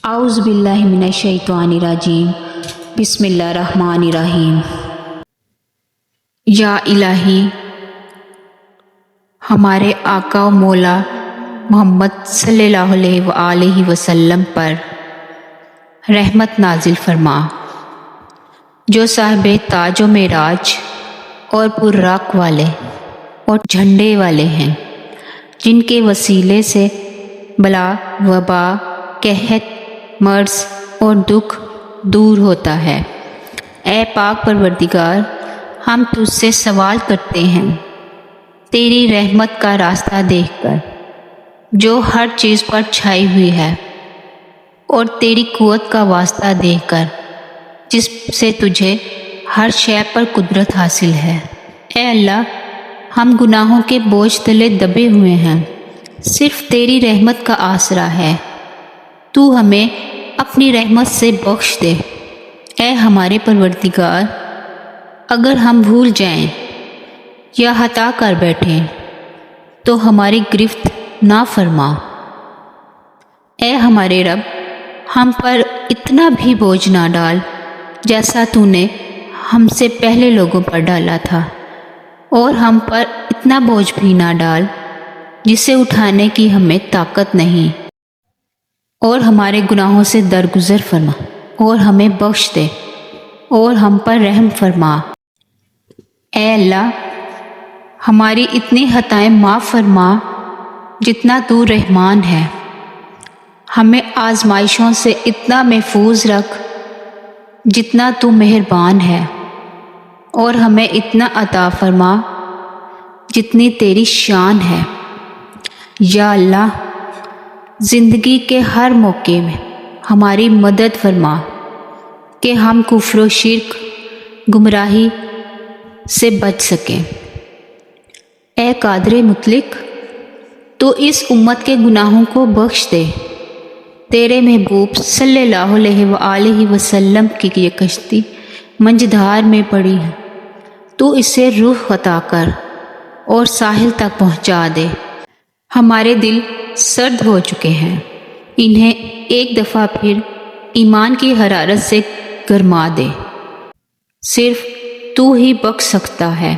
اعوذ باللہ من الشیطان الرجیم بسم اللہ الرحمن الرحیم۔ یا الہی، ہمارے آقا و مولا محمد صلی اللہ علیہ وآلہ وسلم پر رحمت نازل فرما، جو صاحب تاج و معراج اور براق والے اور جھنڈے والے ہیں، جن کے وسیلے سے بلا وبا، قحط، مرض اور دکھ دور ہوتا ہے۔ اے پاک پروردگار، ہم تجھ سے سوال کرتے ہیں تیری رحمت کا راستہ دیکھ کر، جو ہر چیز پر چھائی ہوئی ہے، اور تیری قوت کا واسطہ دیکھ کر، جس سے تجھے ہر شے پر قدرت حاصل ہے۔ اے اللہ، ہم گناہوں کے بوجھ تلے دبے ہوئے ہیں، صرف تیری رحمت کا آسرا ہے، تو ہمیں اپنی رحمت سے بخش دے۔ اے ہمارے پروردگار، اگر ہم بھول جائیں یا خطا کر بیٹھیں تو ہماری گرفت نہ فرما۔ اے ہمارے رب، ہم پر اتنا بھی بوجھ نہ ڈال جیسا تو نے ہم سے پہلے لوگوں پر ڈالا تھا، اور ہم پر اتنا بوجھ بھی نہ ڈال جسے اٹھانے کی ہمیں طاقت نہیں، اور ہمارے گناہوں سے درگزر فرما اور ہمیں بخش دے اور ہم پر رحم فرما۔ اے اللہ، ہماری اتنی خطائیں معاف فرما جتنا تو رحمان ہے، ہمیں آزمائشوں سے اتنا محفوظ رکھ جتنا تو مہربان ہے، اور ہمیں اتنا عطا فرما جتنی تیری شان ہے۔ یا اللہ، زندگی کے ہر موقع میں ہماری مدد فرما کہ ہم کفر و شرک، گمراہی سے بچ سکیں۔ اے قادر مطلق، تو اس امت کے گناہوں کو بخش دے۔ تیرے محبوب صلی اللہ علیہ وآلہ وسلم کی یہ کشتی منجدھار میں پڑی ہے، تو اسے رخ عطا کر اور ساحل تک پہنچا دے۔ ہمارے دل سرد ہو چکے ہیں، انہیں ایک دفعہ پھر ایمان کی حرارت سے گرما دے، صرف تو ہی بخش سکتا ہے۔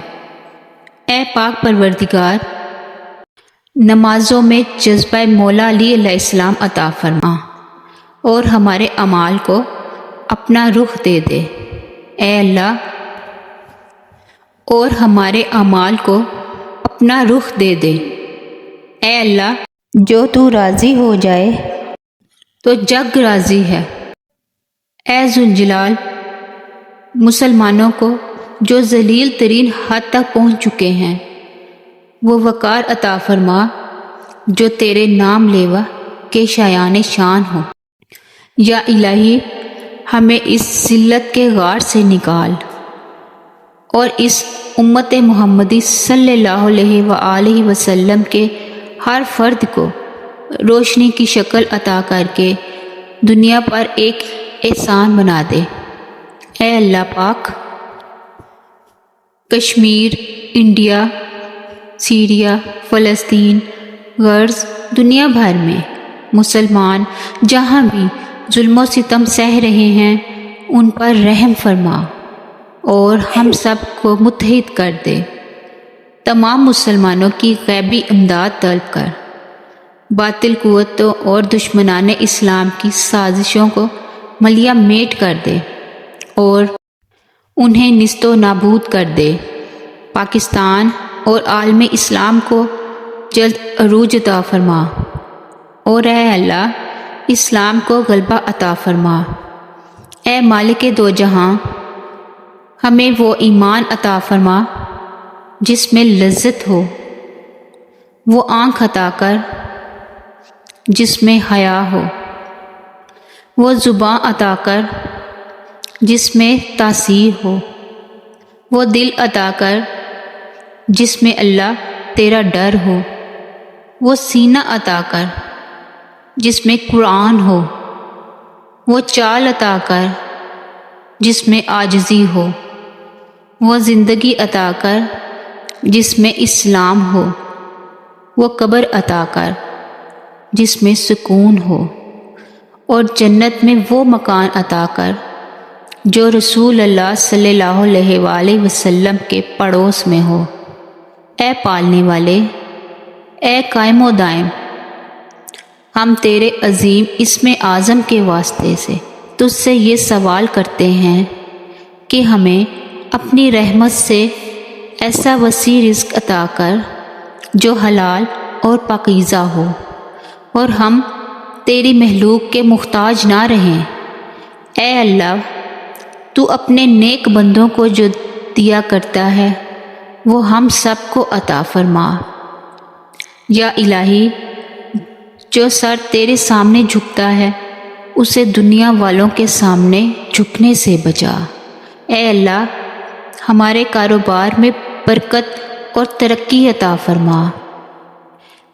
اے پاک پروردگار، نمازوں میں جذبہ مولا علی علیہ السلام عطا فرما اور ہمارے اعمال کو اپنا رخ دے دے۔ اے اللہ، اور ہمارے اعمال کو اپنا رخ دے دے۔ اے اللہ، جو تو راضی ہو جائے تو جگ راضی ہے۔ اے ذوالجلال، مسلمانوں کو جو ذلیل ترین حد تک پہنچ چکے ہیں وہ وقار عطا فرما جو تیرے نام لیوا کے شایان شان ہو۔ یا الہی، ہمیں اس ذلت کے غار سے نکال اور اس امت محمدی صلی اللہ علیہ وآلہ وسلم کے ہر فرد کو روشنی کی شکل عطا کر کے دنیا پر ایک احسان بنا دے۔ اے اللہ پاک، کشمیر، انڈیا، سیریا، فلسطین، غرض دنیا بھر میں مسلمان جہاں بھی ظلم و ستم سہ رہے ہیں، ان پر رحم فرما اور ہم سب کو متحد کر دے۔ تمام مسلمانوں کی غیبی امداد طلب کر باطل قوتوں اور دشمنان اسلام کی سازشوں کو ملیہ میٹ کر دے اور انہیں نیست و نابود کر دے۔ پاکستان اور عالم اسلام کو جلد عروج عطا فرما، اور اے اللہ، اسلام کو غلبہ عطا فرما۔ اے مالک دو جہاں، ہمیں وہ ایمان عطا فرما جس میں لذت ہو، وہ آنکھ عطا کر جس میں حیا ہو، وہ زبان عطا کر جس میں تاثیر ہو، وہ دل عطا کر جس میں اللہ تیرا ڈر ہو، وہ سینہ عطا کر جس میں قرآن ہو، وہ چال عطا کر جس میں عاجزی ہو، وہ زندگی عطا کر جس میں اسلام ہو، وہ قبر عطا کر جس میں سکون ہو، اور جنت میں وہ مکان عطا کر جو رسول اللہ صلی اللہ علیہ وآلہ وسلم کے پڑوس میں ہو۔ اے پالنے والے، اے قائم و دائم، ہم تیرے عظیم اسم اعظم کے واسطے سے تجھ سے یہ سوال کرتے ہیں کہ ہمیں اپنی رحمت سے ایسا وسیع رزق عطا کر جو حلال اور پاکیزہ ہو، اور ہم تیری مخلوق کے محتاج نہ رہیں۔ اے اللہ، تو اپنے نیک بندوں کو جو دیا کرتا ہے وہ ہم سب کو عطا فرما۔ یا الہی، جو سر تیرے سامنے جھکتا ہے اسے دنیا والوں کے سامنے جھکنے سے بچا۔ اے اللہ، ہمارے کاروبار میں برکت اور ترقی عطا فرما۔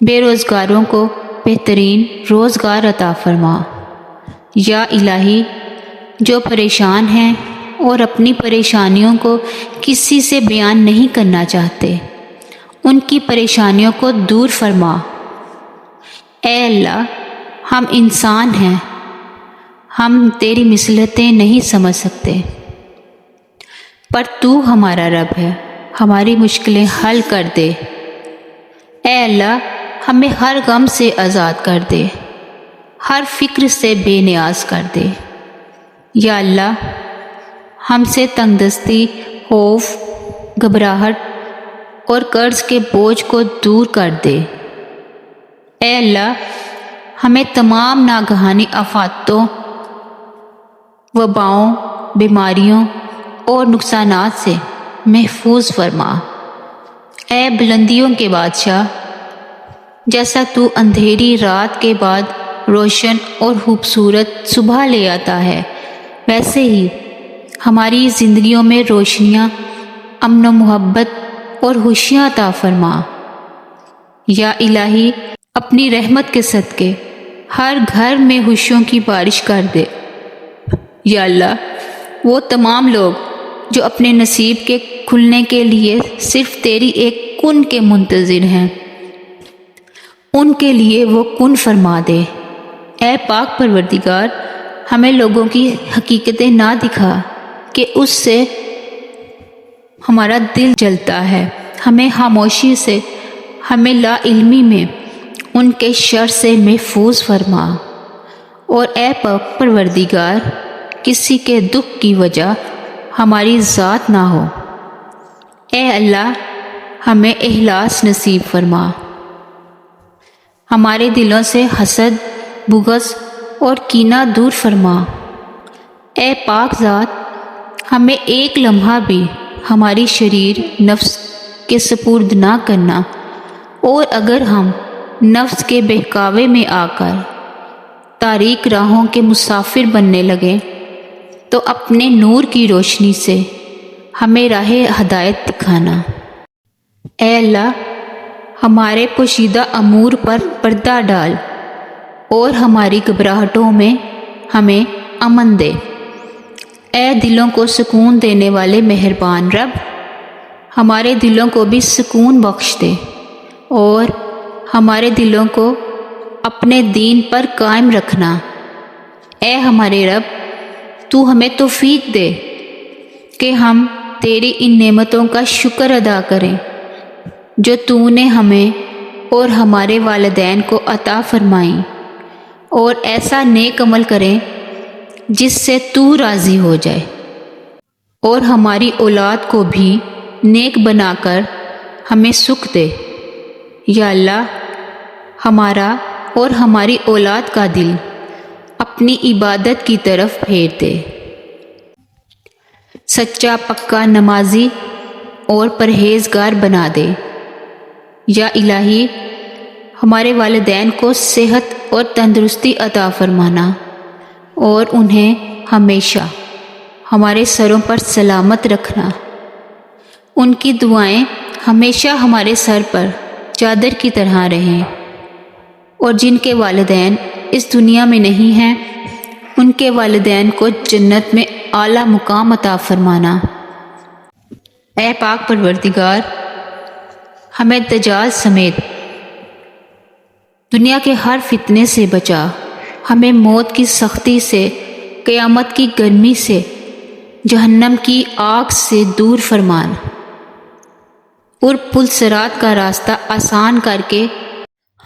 بے روزگاروں کو بہترین روزگار عطا فرما۔ یا الہی، جو پریشان ہیں اور اپنی پریشانیوں کو کسی سے بیان نہیں کرنا چاہتے، ان کی پریشانیوں کو دور فرما۔ اے اللہ، ہم انسان ہیں، ہم تیری مصلحتیں نہیں سمجھ سکتے، پر تو ہمارا رب ہے، ہماری مشکلیں حل کر دے۔ اے اللہ، ہمیں ہر غم سے آزاد کر دے، ہر فکر سے بے نیاز کر دے۔ یا اللہ، ہم سے تنگ دستی، خوف، گھبراہٹ اور قرض کے بوجھ کو دور کر دے۔ اے اللہ، ہمیں تمام ناگہانی آفاتوں، وباؤں، بیماریوں اور نقصانات سے محفوظ فرما۔ اے بلندیوں کے بادشاہ، جیسا تو اندھیری رات کے بعد روشن اور خوبصورت صبح لے آتا ہے، ویسے ہی ہماری زندگیوں میں روشنیاں، امن و محبت اور خوشیاں عطا فرما۔ یا الہی، اپنی رحمت کے صدقے ہر گھر میں خوشیوں کی بارش کر دے۔ یا اللہ، وہ تمام لوگ جو اپنے نصیب کے کھلنے کے لیے صرف تیری ایک کن کے منتظر ہیں، ان کے لیے وہ کن فرما دے۔ اے پاک پروردگار، ہمیں لوگوں کی حقیقتیں نہ دکھا کہ اس سے ہمارا دل جلتا ہے، ہمیں خاموشی سے، ہمیں لا علمی میں ان کے شر سے محفوظ فرما۔ اور اے پاک پروردگار، کسی کے دکھ کی وجہ ہماری ذات نہ ہو۔ اے اللہ، ہمیں اخلاص نصیب فرما، ہمارے دلوں سے حسد، بغض اور کینہ دور فرما۔ اے پاک ذات، ہمیں ایک لمحہ بھی ہماری شریر نفس کے سپرد نہ کرنا، اور اگر ہم نفس کے بہکاوے میں آ کر تاریک راہوں کے مسافر بننے لگے تو اپنے نور کی روشنی سے ہمیں راہ ہدایت دکھانا۔ اے اللہ، ہمارے پوشیدہ امور پر پردہ ڈال اور ہماری گھبراہٹوں میں ہمیں امن دے۔ اے دلوں کو سکون دینے والے مہربان رب، ہمارے دلوں کو بھی سکون بخش دے اور ہمارے دلوں کو اپنے دین پر قائم رکھنا۔ اے ہمارے رب، تو ہمیں توفیق دے کہ ہم تیری ان نعمتوں کا شکر ادا کریں جو تو نے ہمیں اور ہمارے والدین کو عطا فرمائیں، اور ایسا نیک عمل کریں جس سے تو راضی ہو جائے، اور ہماری اولاد کو بھی نیک بنا کر ہمیں سکھ دے۔ یا اللہ، ہمارا اور ہماری اولاد کا دل اپنی عبادت کی طرف پھیر دے، سچا پکا نمازی اور پرہیزگار بنا دے۔ یا الہی، ہمارے والدین کو صحت اور تندرستی عطا فرمانا اور انہیں ہمیشہ ہمارے سروں پر سلامت رکھنا۔ ان کی دعائیں ہمیشہ ہمارے سر پر چادر کی طرح رہیں، اور جن کے والدین اس دنیا میں نہیں ہیں ان کے والدین کو جنت میں اعلیٰ مقام عطا فرمانا۔ اے پاک پروردگار، ہمیں دجال سمیت دنیا کے ہر فتنے سے بچا ہمیں موت کی سختی سے، قیامت کی گرمی سے، جہنم کی آگ سے دور فرمانا اور پل صراط کا راستہ آسان کر کے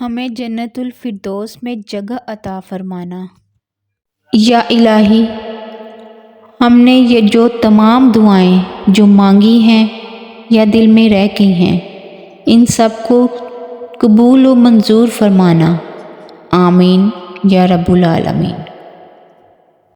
ہمیں جنت الفردوس میں جگہ عطا فرمانا۔ یا الہی، ہم نے یہ جو تمام دعائیں جو مانگی ہیں یا دل میں رہ گئی ہیں، ان سب کو قبول و منظور فرمانا۔ آمین یا رب العالمین۔